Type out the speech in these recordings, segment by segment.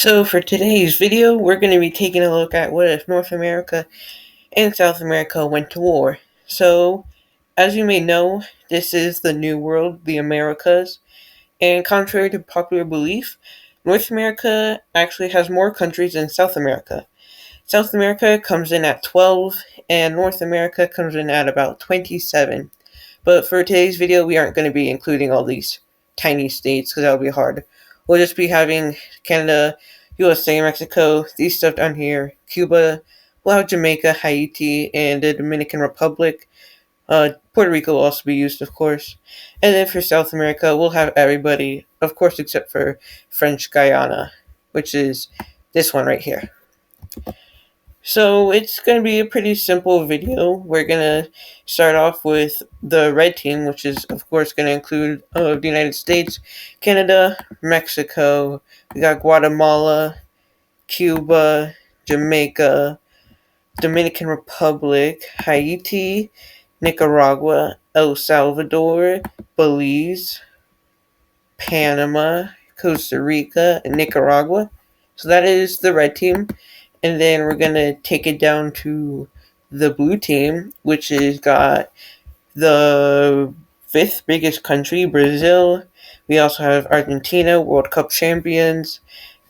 So for today's video, we're going to be taking a look at what if North America and South America went to war. So, as you may know, this is the New World, the Americas, and contrary to popular belief, North America actually has more countries than South America. South America comes in at 12, and North America comes in at about 27. But for today's video, we aren't going to be including all these tiny states because that would be hard. We'll just be having Canada, USA, Mexico, these stuff down here, Cuba, we'll have Jamaica, Haiti, and the Dominican Republic. Puerto Rico will also be used, of course. And then for South America, we'll have everybody, of course, except for French Guiana, which is this one right here. So it's going to be a pretty simple video. We're going to start off with the red team, which is of course going to include the United States, Canada, Mexico, we got Guatemala, Cuba, Jamaica, Dominican Republic, Haiti, Nicaragua, El Salvador, Belize, Panama, Costa Rica, and Nicaragua. So that is the red team. And then we're going to take it down to the blue team, which has got the fifth biggest country, Brazil. We also have Argentina, World Cup champions.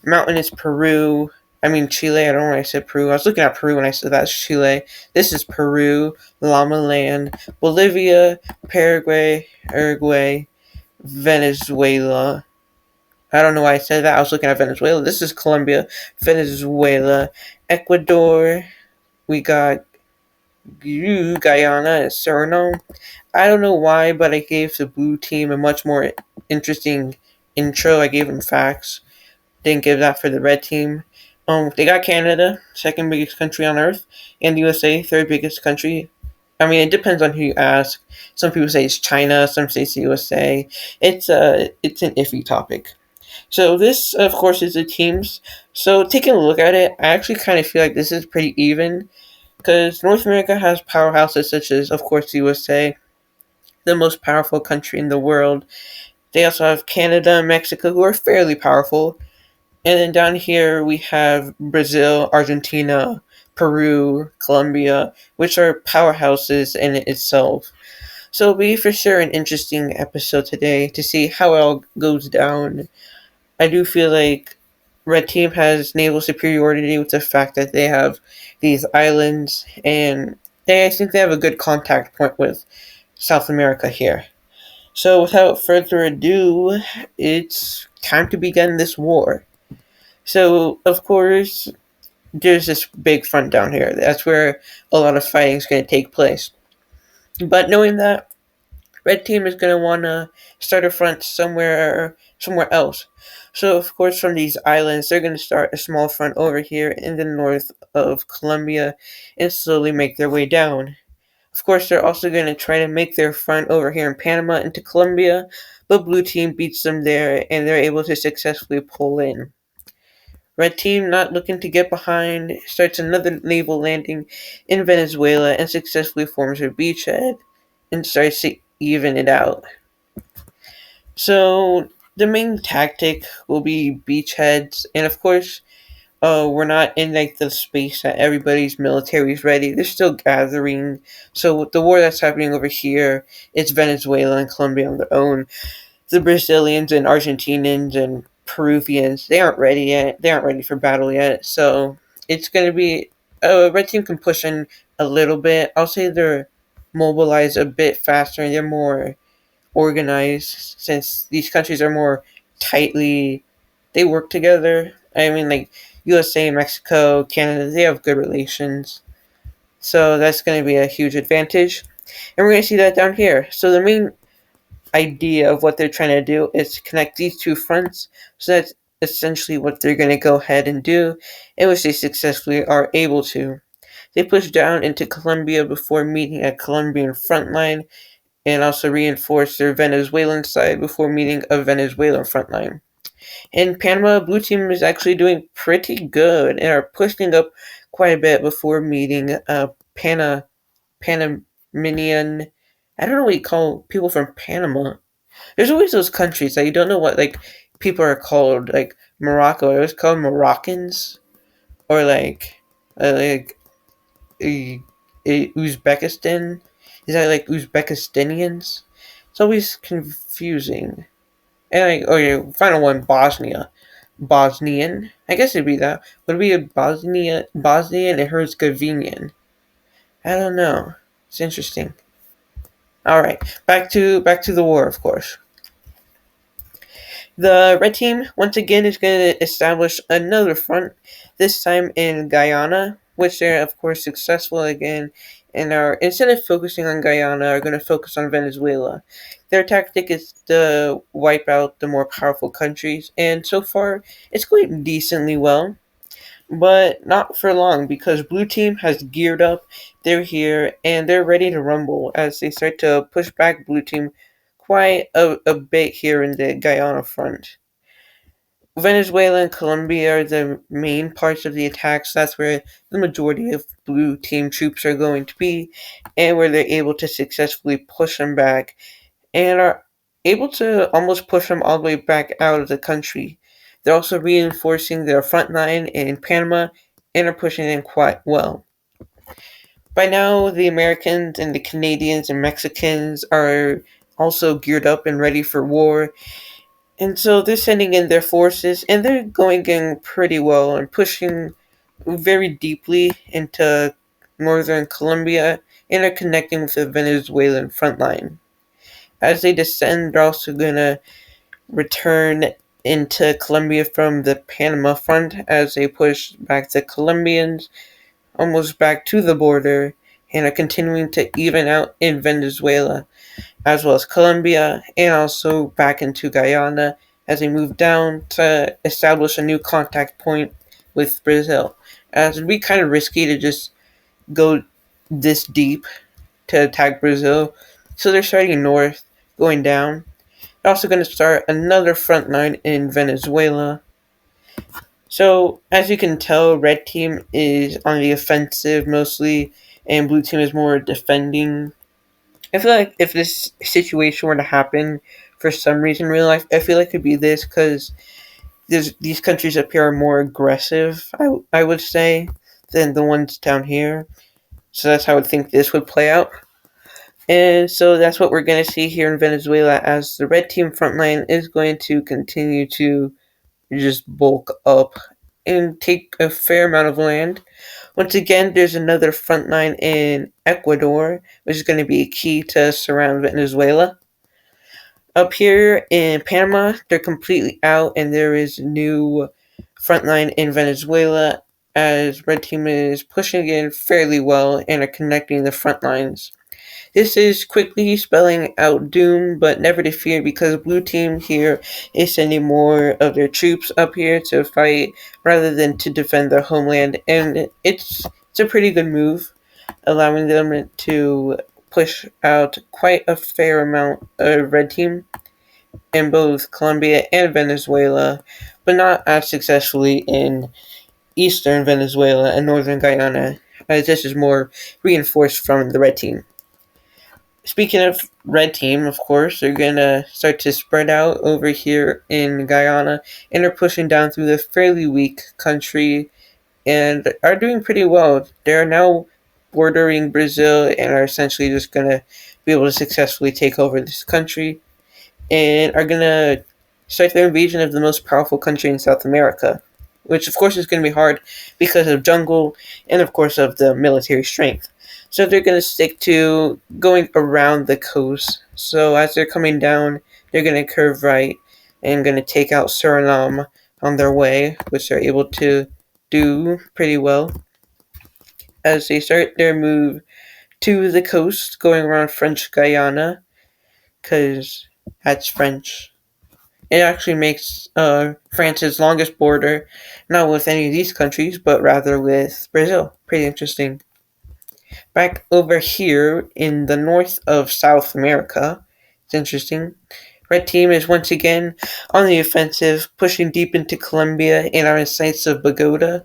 Mountainous Chile. I don't know why I said Peru. I was looking at Peru when I said that's Chile. This is Peru, Llama Land, Bolivia, Paraguay, Uruguay, Venezuela. I don't know why I said that. I was looking at Venezuela. This is Colombia, Venezuela, Ecuador. We got Guyana and Suriname. I don't know why, but I gave the blue team a much more interesting intro. I gave them facts. Didn't give that for the red team. They got Canada, second biggest country on earth, and the USA, third biggest country. I mean, it depends on who you ask. Some people say it's China, some say it's the USA. It's an iffy topic. So this, of course, is the teams. So taking a look at it, I actually kind of feel like this is pretty even because North America has powerhouses such as, of course, the USA, the most powerful country in the world. They also have Canada and Mexico, who are fairly powerful. And then down here we have Brazil, Argentina, Peru, Colombia, which are powerhouses in itself. So it'll be for sure an interesting episode today to see how it all goes down. I do feel like Red Team has naval superiority with the fact that they have these islands, and I think they have a good contact point with South America here. So without further ado, it's time to begin this war. So, of course, there's this big front down here. That's where a lot of fighting is going to take place. But knowing that, Red Team is going to want to start a front somewhere else. So, of course, from these islands, they're going to start a small front over here in the north of Colombia and slowly make their way down. Of course, they're also going to try to make their front over here in Panama into Colombia, but Blue Team beats them there and they're able to successfully pull in. Red Team, not looking to get behind, starts another naval landing in Venezuela and successfully forms a beachhead and starts to even it out. So the main tactic will be beachheads, and of course, we're not in like the space that everybody's military is ready. They're still gathering. So the war that's happening over here, it's Venezuela and Colombia on their own. The Brazilians and Argentinians and Peruvians, they aren't ready yet. They aren't ready for battle yet. So it's going to be Red Team can push in a little bit. I'll say they're mobilized a bit faster and they're more organized since these countries are more tightly. They work together. I mean, like USA, Mexico, Canada, they have good relations. So that's going to be a huge advantage. And we're going to see that down here. So the main idea of what they're trying to do is to connect these two fronts. So that's essentially what they're going to go ahead and do, and which they successfully are able to. They push down into Colombia before meeting a Colombian front line, and also reinforce their Venezuelan side before meeting a Venezuelan front line. In Panama, Blue Team is actually doing pretty good and are pushing up quite a bit before meeting a Panamanian. I don't know what you call people from Panama. There's always those countries that you don't know what, like, people are called like Morocco. It was called Moroccans or like Uzbekistan. Is that like Uzbekistanians? It's always confusing. And like, okay, final one, Bosnia. Bosnian. I guess it'd be that. Would it be a Bosnian and Herzegovinian? I don't know. It's interesting. All right, back to the war, of course. The red team once again is going to establish another front, this time in Guyana, which they're of course successful again, and are instead of focusing on Guyana, are going to focus on Venezuela. Their tactic is to wipe out the more powerful countries, and so far it's going decently well. But not for long because Blue Team has geared up. They're here and they're ready to rumble as they start to push back Blue Team quite a bit here in the Guyana front. Venezuela and Colombia are the main parts of the attacks. That's where the majority of Blue Team troops are going to be, and where they're able to successfully push them back and are able to almost push them all the way back out of the country. They're also reinforcing their front line in Panama and are pushing them quite well. By now, the Americans and the Canadians and Mexicans are also geared up and ready for war, and so they're sending in their forces, and they're going in pretty well and pushing very deeply into northern Colombia and are connecting with the Venezuelan front line. As they descend, they're also gonna return into Colombia from the Panama front as they push back the Colombians almost back to the border and are continuing to even out in Venezuela as well as Colombia and also back into Guyana as they move down to establish a new contact point with Brazil. As it'd be kind of risky to just go this deep to attack Brazil, so they're starting north, going down. They're also going to start another front line in Venezuela. So, as you can tell, Red Team is on the offensive mostly, and Blue Team is more defending. I feel like if this situation were to happen for some reason in real life, I feel like it could be this because these countries up here are more aggressive, I would say, than the ones down here. So that's how I would think this would play out. And so that's what we're going to see here in Venezuela as the red team front line is going to continue to just bulk up and take a fair amount of land. Once again, there's another front line in Ecuador, which is going to be key to surround Venezuela. Up here in Panama, they're completely out, and there is a new front line in Venezuela as Red Team is pushing in fairly well and are connecting the front lines. This is quickly spelling out doom, but never to fear because Blue Team here is sending more of their troops up here to fight rather than to defend their homeland, and it's a pretty good move, allowing them to push out quite a fair amount of Red Team in both Colombia and Venezuela, but not as successfully in eastern Venezuela and northern Guyana, as this is more reinforced from the Red Team. Speaking of Red Team, of course, they're going to start to spread out over here in Guyana and are pushing down through the fairly weak country and are doing pretty well. They're now bordering Brazil and are essentially just going to be able to successfully take over this country and are going to start their invasion of the most powerful country in South America, which of course is going to be hard because of jungle and of course of the military strength. So they're going to stick to going around the coast. So as they're coming down, they're going to curve right and going to take out Suriname on their way, which they're able to do pretty well. As they start their move to the coast, going around French Guiana, because that's French. It actually makes France's longest border, not with any of these countries, but rather with Brazil. Pretty interesting. Back over here in the north of South America, it's interesting. Red Team is once again on the offensive, pushing deep into Colombia and are in sights of Bogota,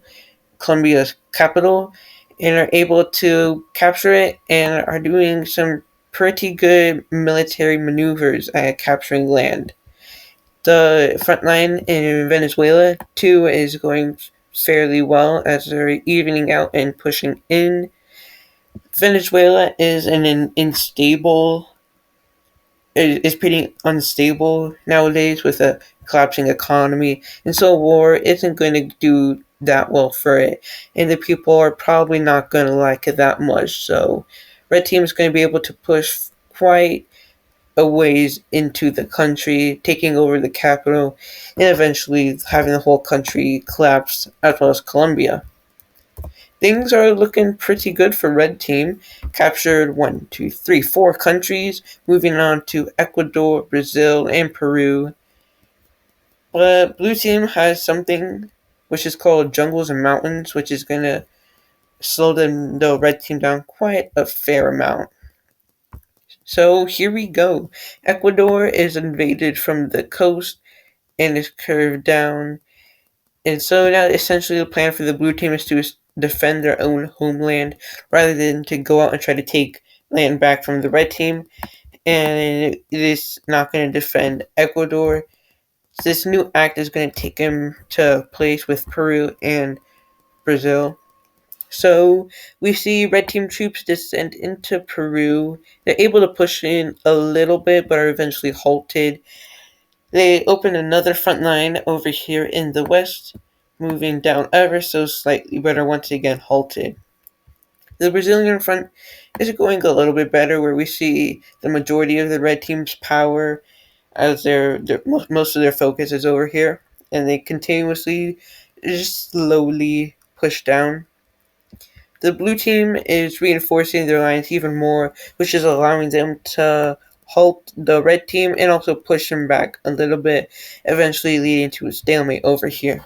Colombia's capital, and are able to capture it and are doing some pretty good military maneuvers at capturing land. The front line in Venezuela, too, is going fairly well as they're evening out and pushing in. Venezuela is in an unstable is pretty unstable nowadays with a collapsing economy, and so war isn't going to do that well for it, and the people are probably not going to like it that much. So, Red Team is going to be able to push quite a ways into the country, taking over the capital, and eventually having the whole country collapse, as well as Colombia. Things are looking pretty good for Red Team. Captured 4 countries, moving on to Ecuador, Brazil, and Peru. But Blue Team has something which is called Jungles and Mountains, which is going to slow the Red Team down quite a fair amount. So here we go. Ecuador is invaded from the coast and is curved down. And so now essentially the plan for the blue team is to defend their own homeland rather than to go out and try to take land back from the red team. And it is not going to defend Ecuador. So this new act is going to take him to place with Peru and Brazil. So we see red team troops descend into Peru. They're able to push in a little bit, but are eventually halted. They open another front line over here in the west, moving down ever so slightly, but are once again halted. The Brazilian front is going a little bit better, where we see the majority of the red team's power, as most of their focus is over here, and they continuously, just slowly push down. The blue team is reinforcing their lines even more, which is allowing them to halt the red team and also push them back a little bit, eventually leading to a stalemate over here.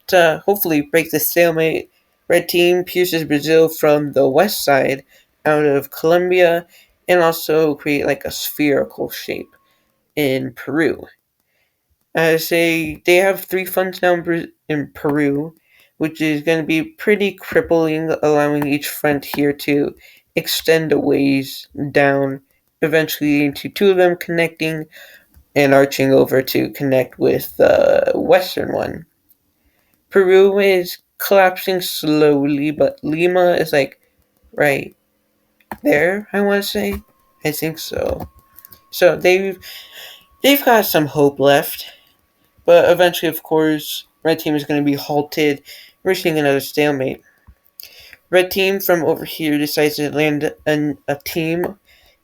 To hopefully break the stalemate, red team pierces Brazil from the west side out of Colombia and also create like a spherical shape in Peru. They have 3 fronts now in Peru, which is going to be pretty crippling, allowing each front here to extend a ways down, eventually leading to 2 of them connecting and arching over to connect with the western one. Peru is collapsing slowly, but Lima is like right there, I want to say. I think so. So they've got some hope left. But eventually, of course, red team is going to be halted, reaching another stalemate. Red team from over here decides to land a team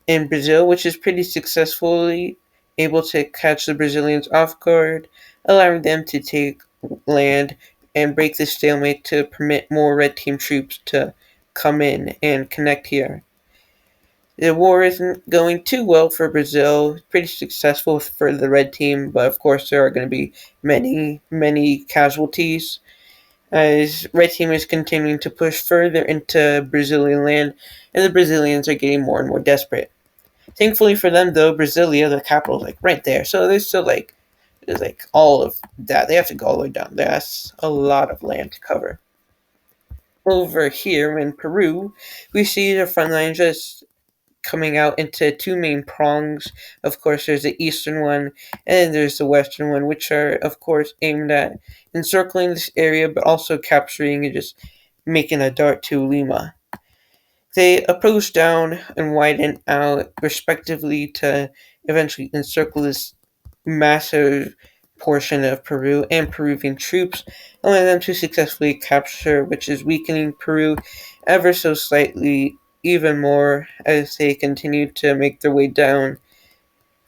in Brazil, which is pretty successfully able to catch the Brazilians off guard, allowing them to take land and break the stalemate to permit more red team troops to come in and connect here. The war isn't going too well for Brazil. Pretty successful for the red team, but of course there are going to be many casualties as red team is continuing to push further into Brazilian land, and the Brazilians are getting more and more desperate. Thankfully for them, though, Brasilia, the capital, is like right there, so there's still there's all of that. They have to go all the way down. That's a lot of land to cover. Over here in Peru, we see the front line just coming out into 2 main prongs. Of course, there's the eastern one, and then there's the western one, which are, of course, aimed at encircling this area, but also capturing and just making a dart to Lima. They approach down and widen out, respectively, to eventually encircle this massive portion of Peru and Peruvian troops, allowing them to successfully capture, which is weakening Peru ever so slightly even more as they continue to make their way down,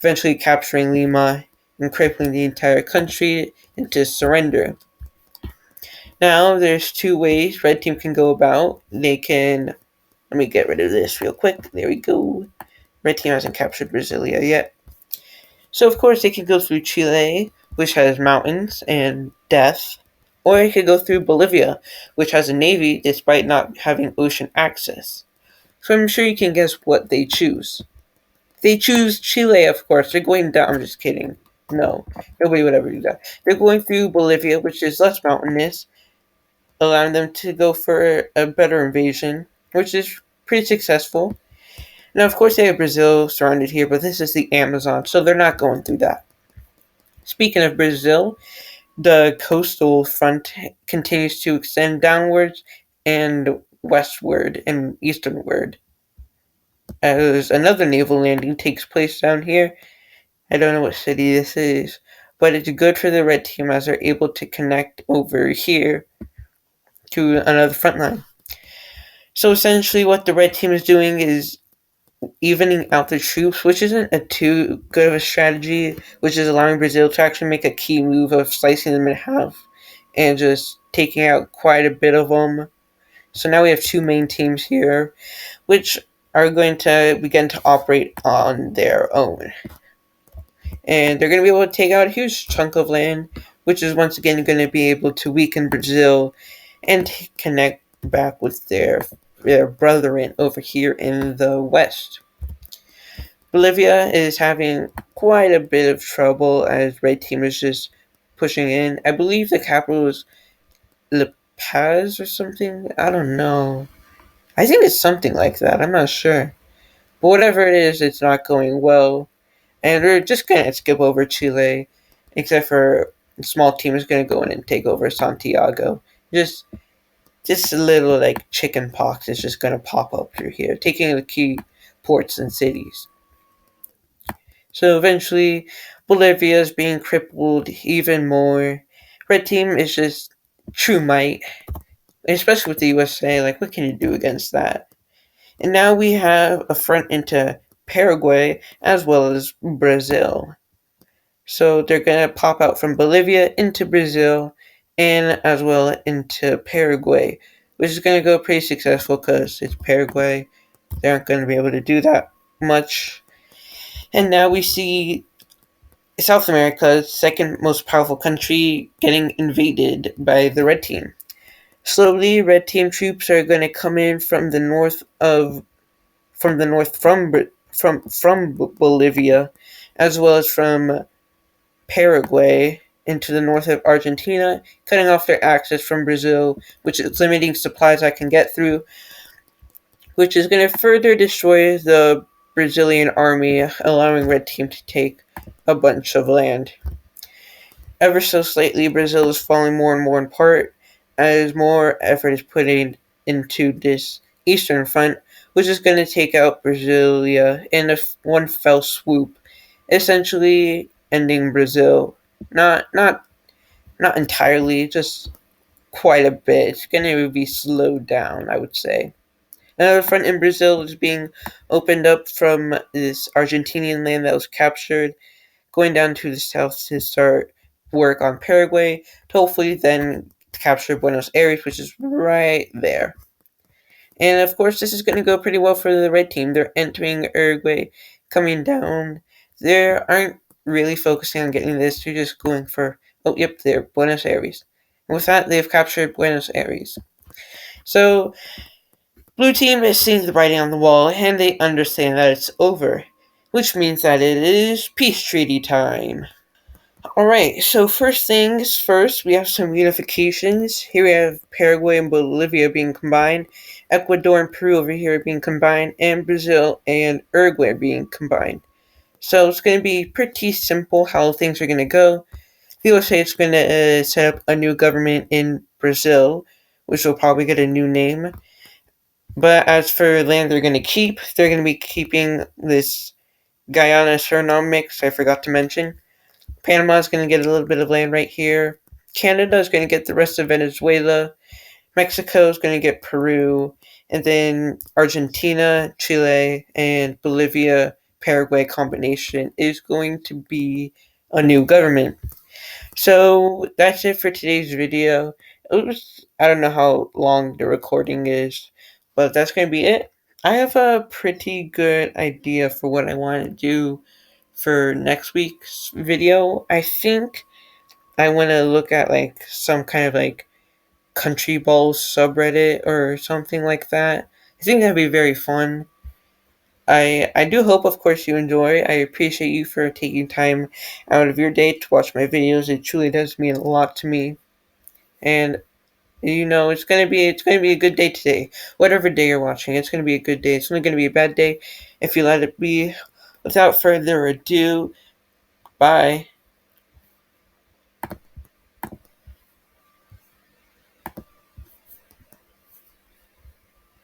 eventually capturing Lima and crippling the entire country into surrender. Now, there's 2 ways Red Team can go about. Let me get rid of this real quick. There we go. Red Team hasn't captured Brasilia yet. So, of course, they can go through Chile, which has mountains and death, or they could go through Bolivia, which has a navy despite not having ocean access. So I'm sure you can guess what they choose. They choose Chile, of course. They're going down. I'm just kidding. No, nobody would ever do that. They're going through Bolivia, which is less mountainous, allowing them to go for a better invasion, which is pretty successful. Now, of course, they have Brazil surrounded here, but this is the Amazon, so they're not going through that. Speaking of Brazil, the coastal front continues to extend downwards and westward and easternward. As another naval landing takes place down here, I don't know what city this is, but it's good for the red team as they're able to connect over here to another front line. So essentially, what the red team is doing is evening out the troops, which isn't a too good of a strategy, which is allowing Brazil to actually make a key move of slicing them in half and just taking out quite a bit of them. So now we have two main teams here, which are going to begin to operate on their own. And they're going to be able to take out a huge chunk of land, which is once again going to be able to weaken Brazil and connect back with their brethren over here in the west. Bolivia is having quite a bit of trouble as Red Team is just pushing in. I believe the capital is La Paz or something. I don't know. I think it's something like that. I'm not sure. But whatever it is, it's not going well. And we're just going to skip over Chile, except for a small team is going to go in and take over Santiago. Just a little like chicken pox is just going to pop up through here, taking the key ports and cities. So eventually, Bolivia is being crippled even more. Red Team is just true might, especially with the USA. Like, what can you do against that? And now we have a front into Paraguay as well as Brazil. So they're going to pop out from Bolivia into Brazil and as well into Paraguay, which is going to go pretty successful because it's Paraguay. They aren't going to be able to do that much. And now we see South America's second most powerful country getting invaded by the Red Team. Slowly, Red Team troops are going to come in from the north from Bolivia, as well as from Paraguay into the north of Argentina, cutting off their access from Brazil, which is limiting supplies I can get through, which is going to further destroy the Brazilian army, allowing Red Team to take a bunch of land. Ever so slightly, Brazil is falling more and more apart as more effort is put into this eastern front, which is going to take out Brasilia in one fell swoop, essentially ending Brazil. Not entirely, just quite a bit. It's going to be slowed down, I would say. Another front in Brazil is being opened up from this Argentinian land that was captured, going down to the south to start work on Paraguay, to hopefully then capture Buenos Aires, which is right there. And of course, this is going to go pretty well for the red team. They're entering Uruguay, coming down. They aren't really focusing on getting this. They're just going for, oh, yep, there, Buenos Aires. And with that, they've captured Buenos Aires. So, blue team is seeing the writing on the wall, and they understand that it's over, which means that it is peace treaty time. Alright, so first things first, we have some unifications. Here we have Paraguay and Bolivia being combined, Ecuador and Peru over here being combined, and Brazil and Uruguay being combined. So it's going to be pretty simple how things are going to go. The USA is going to set up a new government in Brazil, which will probably get a new name. But as for land they're going to be keeping this Guyana-Suriname mix I forgot to mention. Panama is going to get a little bit of land right here. Canada is going to get the rest of Venezuela. Mexico is going to get Peru. And then Argentina, Chile, and Bolivia, Paraguay combination is going to be a new government. So that's it for today's video. I don't know how long the recording is, but that's going to be it. I have a pretty good idea for what I want to do for next week's video. I think I want to look at like some kind of like country balls subreddit or something like that. I think that'd be very fun. I do hope, of course, you enjoy. I appreciate you for taking time out of your day to watch my videos. It truly does mean a lot to me. And it's gonna be a good day today. Whatever day you're watching, it's gonna be a good day. It's only gonna be a bad day if you let it be. Without further ado, bye.